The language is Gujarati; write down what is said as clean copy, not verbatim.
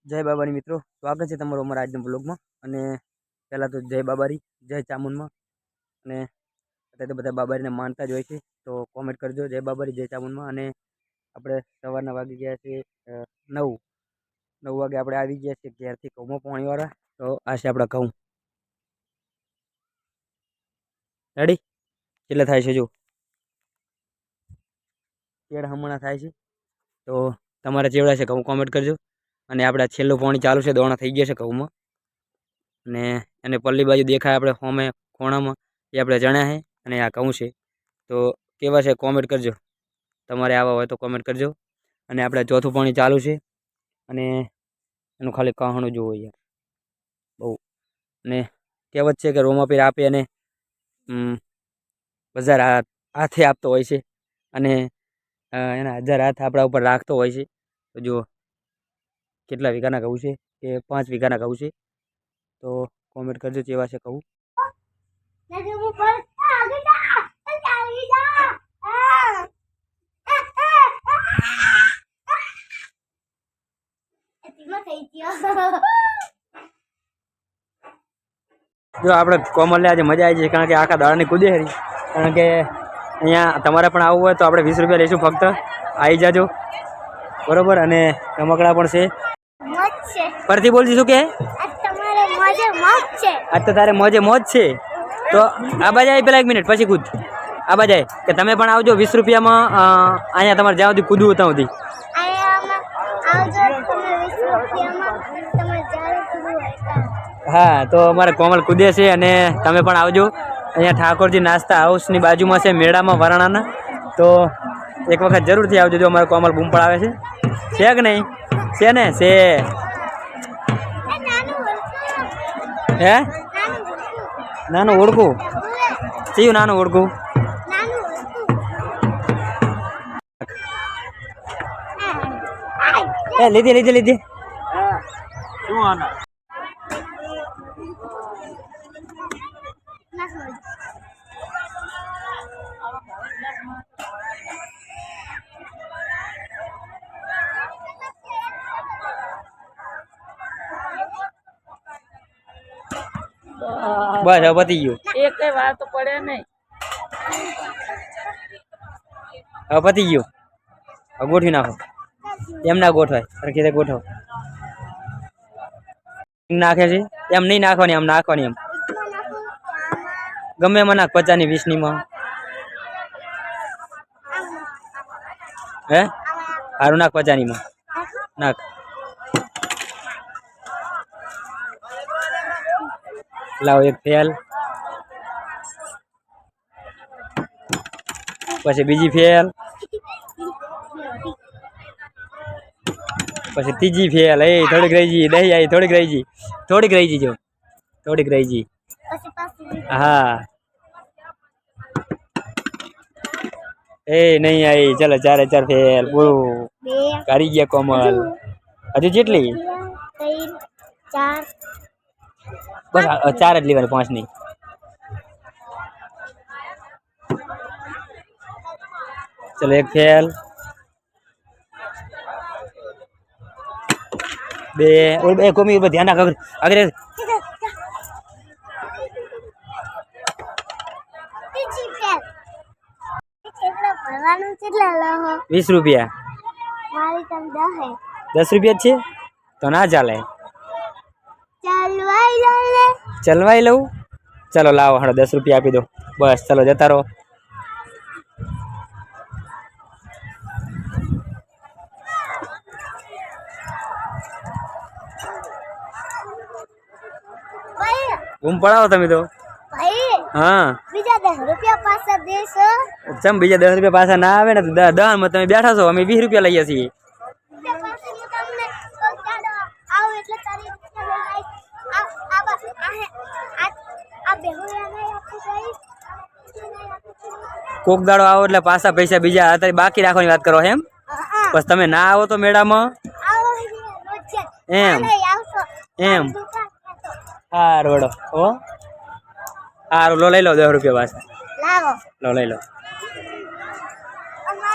જય બાબાની મિત્રો, સ્વાગત છે તમારું અમારા આજના બ્લોગમાં. અને પહેલાં તો જય બાબારી, જય ચામુંડમાં. અને અત્યારે તો બધા બાબારીને માનતા જ હોય છે, તો કોમેન્ટ કરજો જય બાબારી, જય ચામુંડમાં. અને આપણે સવારના વાગી ગયા છે 9 વાગે આપણે આવી ગયા છીએ ઘેરથી ઘઉંમાં પાણીવાળા. તો આ છે આપણા ઘઉં. રેડી કેટલે થાય છે જો કેળ હમણાં થાય છે. તો તમારે ચેવડા છે ઘઉં કોમેન્ટ કરજો. અને આપણે છેલ્લું પાણી ચાલુ છે, દોણા થઈ ગયા છે ઘઉંમાં. અને એને પલ્લી બાજુ દેખાય આપણે હોમે કોણામાં, એ આપણે જણ્યા છે. અને આ ઘઉં છે, તો કેવા છે કોમેન્ટ કરજો. તમારે આવા હોય તો કોમેન્ટ કરજો. અને આપણે ચોથું પાણી ચાલુ છે, અને એનું ખાલી કહાણું જોવો યાર બહુ. અને કહેવત છે કે રોમાપીર આપે અને બજાર હાથે આપતો હોય છે, અને એના 1000 હાથ આપણા ઉપર રાખતો હોય છે. તો જો કેટલા વીઘાના ઘઉં છે, કે 5 વીઘાના ઘઉં છે, તો કોમેન્ટ કરજો કેવા છે ઘઉં. જો આપણે કોમલને આજે મજા આવી છે, કારણ કે આખા દાડાની કૂદે હરી. કારણ કે અહીંયા તમારે પણ આવવું હોય તો આપણે 20 રૂપિયા લઈશું, ફક્ત આવી જાજો બરોબર. અને રમકડા પણ છે. પરથી બોલજી શું કે આજ તો તારે મોજે મોજ છે. તો આ બાજાય પેલા 1 મિનિટ પછી કૂદ. આ બાજાય કે તમે પણ આવજો 20 રૂપિયામાં. અહીંયા તમારે જ્યાં સુધી કૂદવું ત્યાં સુધી. હા, તો અમારે કોમલ કૂદે છે, અને તમે પણ આવજો. અહીંયા ઠાકોરજી નાસ્તા હાઉસની બાજુમાં છે, મેળામાં વરાણાના. તો એક વખત જરૂરથી આવજો. જો અમારે કોમલ બૂમ પડાવે છે કે નહીં? છે ને? છે હે? નાનું ઓળખું થયું, નાનું ઓળખું. એ લીધી શું આના બસ હવે પતી ગયું. એક વાર તો પડે નહીં. હવે પતી ગયું. હવે ગોઠવી નાખો. એમ ના ગોઠવાય, સરખી રીતે ગોઠવો. નાખે છે એમ નહીં નાખવાની, આમ નાખવાની. એમ ગમે એમાં નાખ, 50 ની 20 ની માં. હે સારું નાખ, 50 ની માં નાખ. લાવો એક ફેલ, પછી બીજી ફેલ, પછી ત્રીજી ફેલ. એ થોડીક રહી ગઈ, દહીં આવી, થોડીક રહી ગઈ, થોડીક રહી ગઈ. જો થોડીક રહી ગઈ. હા એ નહીં આવી. ચલો 4 ફેલ પૂરું કરી ગયા કોમલ. હજુ જેટલી? બસ 4 જ લેવાની, 5 નહીં. ચલો એક ફેલ, 2 કોમી ઉપર ધ્યાન રાખ. આગળ 20 રૂપિયા. 10 રૂપિયા છે તો ના ચાલે. ચલવાઈ લઉં. ચલો લાવો, હાડો 10 રૂપિયા આપી દો. બસ ચલો જતા રહો. બૂમ પડાવો તમે તો. હા, બીજા 10 રૂપિયા પાછા દેશો. ચમ બીજા 10 રૂપિયા પાછા ના આવે ને? 10 માં તમે બેઠા છો, અમે 20 રૂપિયા લઈએ છીએ. કોક દાડો આવો એટલે પાછા પૈસા બીજા અત્યારે બાકી રાખવાની વાત કરો એમ? બસ તમે ના આવો તો મેળામાં એમ એમ. સારું હેડો. ઓ સારું, લો લઈ લો 10 રૂપિયા પાછા. લો લઈ લો.